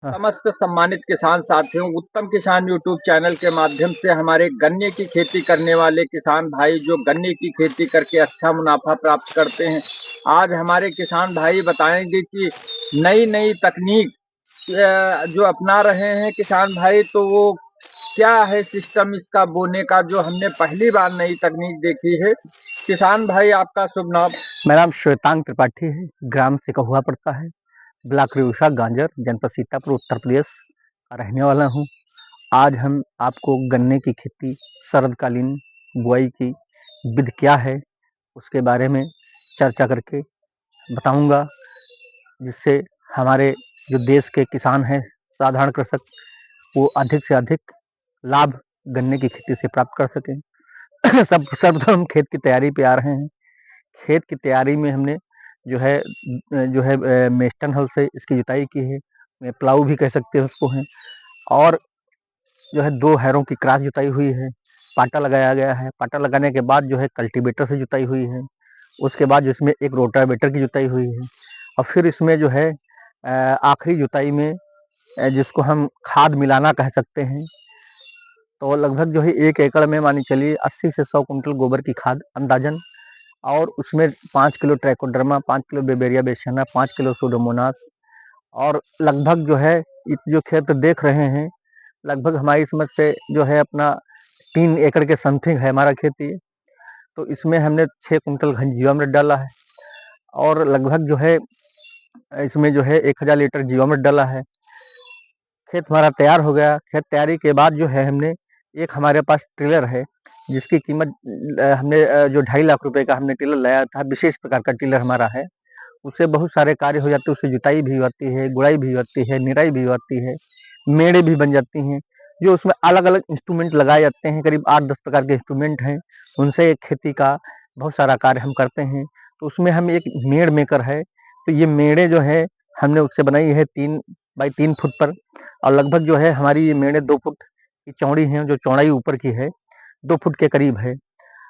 हाँ, समस्त सम्मानित किसान साथियों, उत्तम किसान यूट्यूब चैनल के माध्यम से हमारे गन्ने की खेती करने वाले किसान भाई जो गन्ने की खेती करके अच्छा मुनाफा प्राप्त करते हैं, आज हमारे किसान भाई बताएंगे कि नई-नई तकनीक जो अपना रहे हैं किसान भाई, तो वो क्या है सिस्टम इसका बोने का, जो हमने पहली बार नई तकनीक देखी है। किसान भाई आपका शुभ नाम? मेरा नाम श्वेतांग त्रिपाठी है, ग्राम सिकहुआ पड़ता है, ब्लॉक रिउसा, गांजर, जनपद सीतापुर, उत्तर प्रदेश का रहने वाला हूँ। आज हम आपको गन्ने की खेती शरदकालीन बुआई की विधि क्या है, उसके बारे में चर्चा करके बताऊंगा, जिससे हमारे जो देश के किसान हैं, साधारण कृषक, वो अधिक से अधिक लाभ गन्ने की खेती से प्राप्त कर सकें। सब सर्वप्रथम हम खेत की तैयारी पे आ रहे हैं। खेत की तैयारी में हमने मेस्टन हल से इसकी जुताई की है, प्लाऊ भी कह सकते हैं उसको हैं, और जो है 2 हैरों की क्रॉस जुताई हुई है, पाटा लगाया गया है। पाटा लगाने के बाद जो है कल्टीवेटर से जुताई हुई है। उसके बाद इसमें एक रोटावेटर की जुताई हुई है, और फिर इसमें जो है आखिरी जुताई में जिसको हम खाद मिलाना कह सकते हैं, तो लगभग जो है 1 एकड़ में मानी चलिए 80 से 100 कुंटल गोबर की खाद अंदाजन, और उसमें 5 kilo Trichoderma, 5 kilo Beauveria bassiana, 5 kilo Pseudomonas, और लगभग जो है जो खेत देख रहे हैं, लगभग हमारी समझ से जो है अपना 3 एकड़ के समथिंग है हमारा खेत ये। तो इसमें हमने 6 कुंटल घनजीवामृत डाला है, और लगभग जो है इसमें जो है 1000 लीटर जीवामृत डाला है। खेत हमारा तैयार हो गया। खेत तैयारी के बाद जो है हमने एक हमारे पास टिलर है, जिसकी कीमत हमने जो 2.5 लाख रुपए का हमने टिलर लाया था, विशेष प्रकार का टिलर हमारा है। उससे बहुत सारे कार्य हो जाते हैं, उससे जुताई भी होती है, गुड़ाई भी होती है, निराई भी होती है, मेड़े भी बन जाती हैं। जो उसमें अलग-अलग इंस्ट्रूमेंट लगाए जाते हैं, करीब 8-10 प्रकार के इंस्ट्रूमेंट हैं, उनसे एक खेती का बहुत सारा कार्य हम करते हैं। तो उसमें हम एक मेड़ मेकर है, तो ये मेड़े जो है हमने उससे बनाई है 3 बाई 3 फुट पर, और लगभग जो है हमारी ये मेड़े 2 फुट की चौड़ी हैं, जो चौड़ाई ऊपर की है 2 फुट के करीब है।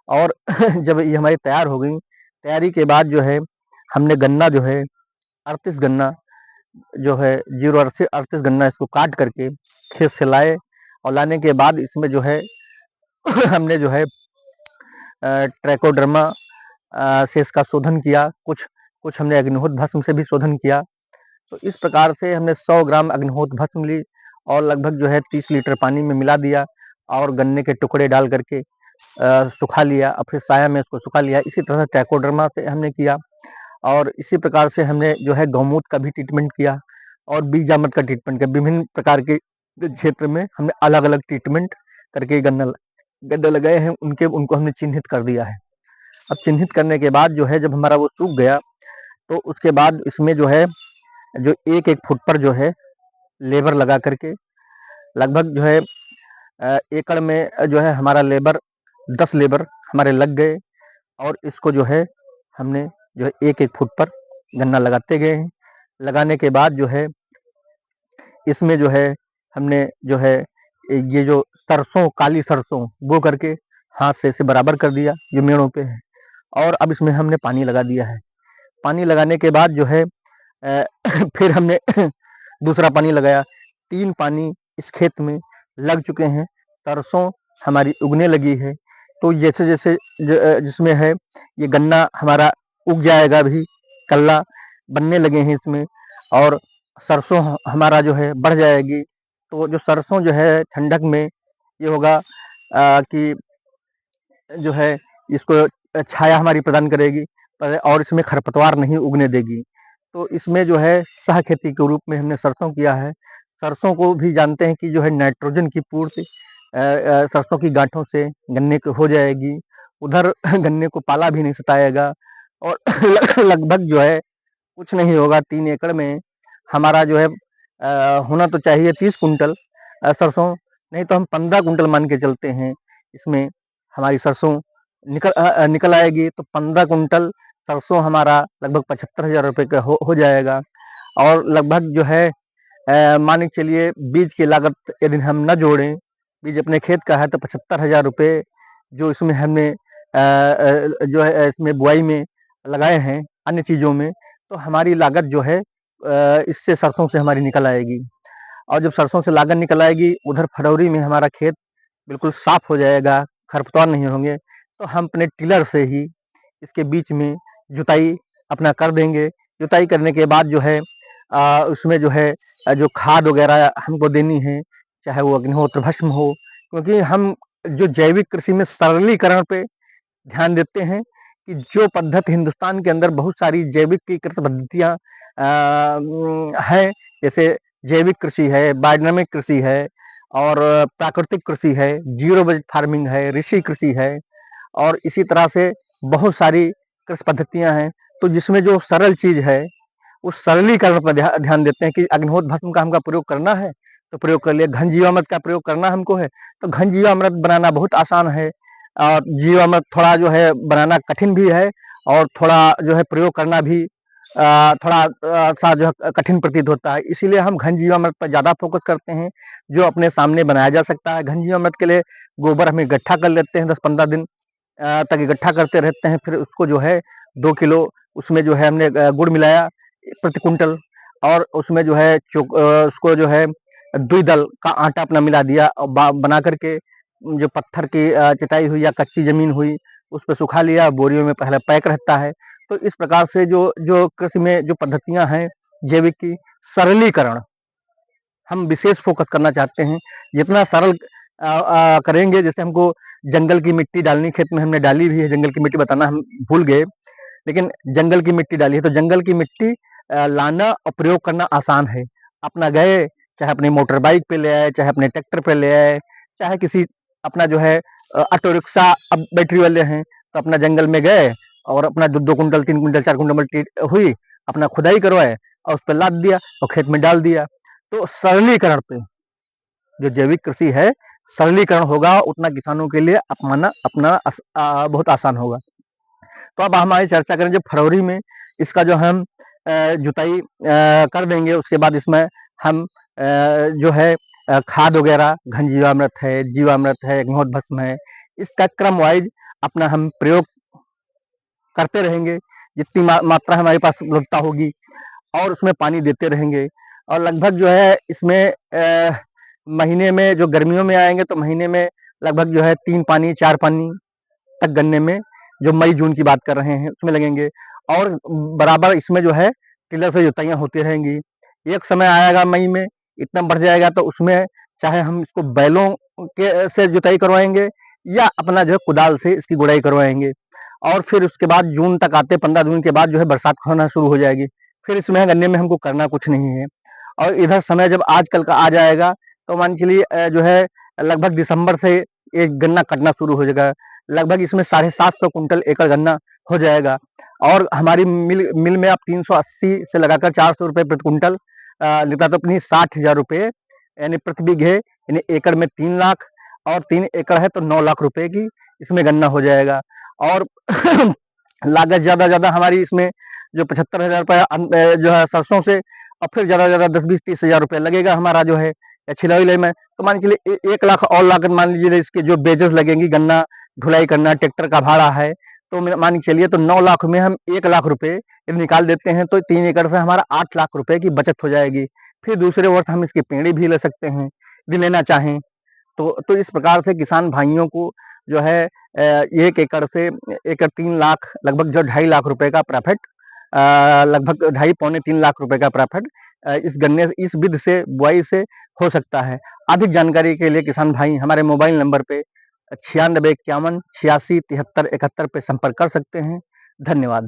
और जब ये हमारी तैयार हो गई, तैयारी के बाद जो है हमने गन्ना जो है 38 गन्ना जो है 0 से 38 गन्ना इसको काट करके खेत से लाए, और लाने के बाद इसमें जो है हमने जो है ट्राइकोडर्मा से इसका शोधन किया, कुछ कुछ हमने अग्निहोत्र भस्म से भी शोधन किया। तो इस प्रकार से हमने 100 ग्राम अग्निहोत्र भस्म ली, और लगभग जो है 30 लीटर पानी में मिला दिया, और गन्ने के टुकड़े डाल करके सुखा लिया, और फिर साया में इसको सुखा लिया। इसी तरह ट्राइकोडर्मा से हमने किया, और इसी प्रकार से हमने जो है गौमूत्र का भी ट्रीटमेंट किया, और बीजामृत का ट्रीटमेंट किया। विभिन्न प्रकार के क्षेत्र में हमने अलग-अलग ट्रीटमेंट करके गन्ना लगाए हैं, उनके उनको हमने चिन्हित कर दिया है। अब चिन्हित करने के बाद जो है जब हमारा वो सूख गया, तो उसके बाद इसमें जो है जो 1-1 फुट पर जो है लेबर लगा करके, लगभग जो है एकड़ में जो है हमारा लेबर 10 लेबर हमारे लग गए, और इसको जो है हमने जो है 1-1 फुट पर गन्ना लगाते गए हैं। लगाने के बाद जो है इसमें जो है हमने जो है ये जो सरसों, काली सरसों बो करके हाथ से इसे बराबर कर दिया जो मेड़ों पे है, और अब इसमें हमने पानी लगा दिया है। पानी लगाने के बाद जो है फिर हमने दूसरा पानी लगाया। 3 पानी इस खेत में लग चुके हैं। सरसों हमारी उगने लगी है, तो जैसे-जैसे जिसमें है ये गन्ना हमारा उग जाएगा भी, कल्ला बनने लगे हैं इसमें, और सरसों हमारा जो है बढ़ जाएगी। तो जो सरसों जो है ठंडक में ये होगा कि जो है इसको छाया हमारी प्रदान करेगी, और इसमें खरपतवार नहीं उगने देगी। तो इसमें जो है सह खेती के रूप में हमने सरसों किया है। सरसों को भी जानते हैं कि जो है नाइट्रोजन की पूर्ति सरसों की गांठों से गन्ने को हो जाएगी। उधर गन्ने को पाला भी नहीं सताएगा, और लगभग जो है कुछ नहीं होगा, 3 एकड़ में हमारा जो है होना तो चाहिए 30 कुंटल सरसों, नहीं तो हम 15 कुंटल मान के चलते हैं। इसमें हमारी सरसों निकल आएगी, तो 15 कुंटल सरसों हमारा लगभग 75,000 रुपए का हो जाएगा। और लगभग जो है मान के चलिए बीज की लागत यदि हम न जोड़ें, बीज अपने खेत का है तो 75,000 रुपए जो इसमें हमने जो है इसमें बुआई में लगाए हैं, अन्य चीज़ों में, तो हमारी लागत जो है इससे सरसों से हमारी निकल आएगी। और जब सरसों से लागन निकल आएगी, उधर फरवरी में हमारा खेत बिल्कुल साफ हो जाएगा, खरपतवार नहीं होंगे, तो हम अपने टिलर से ही इसके बीच में जुताई अपना कर देंगे। जुताई करने के बाद जो है उसमें जो है जो खाद वगैरह हमको देनी है, चाहे वो अग्निहोत्र भस्म हो, क्योंकि हम जो जैविक कृषि में सरलीकरण पे ध्यान देते हैं कि जो पद्धति हिंदुस्तान के अंदर बहुत सारी जैविकीकृत पद्धतियाँ हैं, जैसे जैविक कृषि है, बायोडायनामिक कृषि है और प्राकृतिक कृषि है, जीरो बजट फार्मिंग है, ऋषि कृषि है और इसी तरह से बहुत सारी कृषि पद्धतियाँ हैं। तो जिसमें जो सरल चीज़ है, उस सरलीकरण पर ध्यान देते हैं कि अग्निहोत्र भस्म का हमका प्रयोग करना है, तो प्रयोग कर लिया। घन जीवामृत का प्रयोग करना हमको है, तो घन जीवामृत बनाना बहुत आसान है। जीवामृत थोड़ा जो है बनाना कठिन भी है और थोड़ा जो है प्रयोग करना भी थोड़ा सा जो है कठिन प्रतीत होता है। इसीलिए हम घन जीवामृत पर ज़्यादा फोकस करते हैं, जो अपने सामने बनाया जा सकता है। घन जीवामृत के लिए गोबर हम इकट्ठा कर लेते हैं 10-15 दिन तक इकट्ठा करते रहते हैं। फिर उसको जो है 2 किलो उसमें जो है हमने गुड़ मिलाया प्रति कुंटल और उसमें जो है उसको जो है द्विदल का आटा अपना मिला दिया और बना करके जो पत्थर की चटाई हुई या कच्ची जमीन हुई उस पर सुखा लिया, बोरियों में पहले पैक रहता है। तो इस प्रकार से जो जो कृषि में जो पद्धतियां हैं जैविक की सरलीकरण हम विशेष फोकस करना चाहते हैं। जितना सरल करेंगे, जैसे हमको जंगल की मिट्टी डालनी खेत में हमने डाली भी है, जंगल की मिट्टी बताना हम भूल गए, लेकिन जंगल की मिट्टी डाली है तो जंगल की मिट्टी लाना और प्रयोग करना आसान है। अपना गए, चाहे अपनी मोटर बाइक पे ले आए, चाहे अपने ट्रैक्टर पे ले आए, चाहे किसी अपना जो है ऑटो रिक्शा अब बैटरी वाले हैं, तो अपना जंगल में गए और अपना 2-2 कुंटल 3 कुंटल 4 कुंटल मिट्टी हुई, अपना खुदाई करवाए और उस पर लाद दिया और खेत में डाल दिया। तो सरलीकरण पे जो जैविक कृषि है सरलीकरण होगा, उतना किसानों के लिए अपनाना अपना बहुत आसान होगा। तो अब हमारी चर्चा करें जब फरवरी में इसका जो हम जुताई कर देंगे, उसके बाद इसमें हम जो है खाद वगैरह घन जीवामृत है, अग्निहोत्र भस्म है, इसका क्रम वाइज अपना हम प्रयोग करते रहेंगे। जितनी मात्रा हमारे पास उपलब्धता होगी और उसमें पानी देते रहेंगे और लगभग जो है इसमें महीने में जो गर्मियों में आएंगे तो महीने में लगभग जो है 3 पानी 4 पानी तक गन्ने में, जो मई जून की बात कर रहे हैं उसमें लगेंगे और बराबर इसमें जो है टिलर से जुताइयाँ होती रहेंगी। एक समय आएगा मई में इतना बढ़ जाएगा तो उसमें चाहे हम इसको बैलों के से जुताई करवाएंगे या अपना जो है कुदाल से इसकी गुड़ाई करवाएंगे और फिर उसके बाद जून तक आते 15 जून के बाद जो है बरसात होना शुरू हो जाएगी। फिर इसमें गन्ने में हमको करना कुछ नहीं है और इधर समय जब आजकल का आ जाएगा तो मान के लिए जो है लगभग दिसंबर से एक गन्ना कटना शुरू हो जाएगा। लगभग इसमें 750 कुंटल एकड़ गन्ना हो जाएगा और हमारी मिल में आप 380 से लगाकर 400 रुपये प्रति कुंटल लेता तो अपनी 60,000 रुपये यानी प्रति बीघे यानी एकड़ में 3 लाख और 3 एकड़ है तो 9 लाख रुपए की इसमें गन्ना हो जाएगा। और लागत ज़्यादा हमारी इसमें जो 75,000 रुपये जो है सरसों से और फिर ज़्यादा 10-20-30,000 रुपये लगेगा हमारा जो है छिलाई विलाई में, तो मान के लिए 1 लाख और लागत मान लीजिए इसके जो बेजेस लगेंगी, गन्ना ढुलाई करना, ट्रैक्टर का भाड़ा है, तो मान के चलिए तो 9 लाख में हम 1 लाख रुपए निकाल देते हैं तो 3 एकड़ से हमारा 8 लाख रुपए की बचत हो जाएगी। फिर दूसरे वर्ष हम इसकी पेड़ी भी ले सकते हैं यदि लेना चाहें तो इस प्रकार से किसान भाइयों को जो है 1 एकड़ से 3 लाख लगभग जो 2.5 लाख रुपए का प्रॉफिट लगभग 2.5 पौने 3 लाख रुपए का प्रॉफिट इस गन्ने इस विधि से बुआई से हो सकता है। अधिक जानकारी के लिए किसान भाई हमारे मोबाइल नंबर पे 96 51 86 73 71 पे संपर्क कर सकते हैं। धन्यवाद।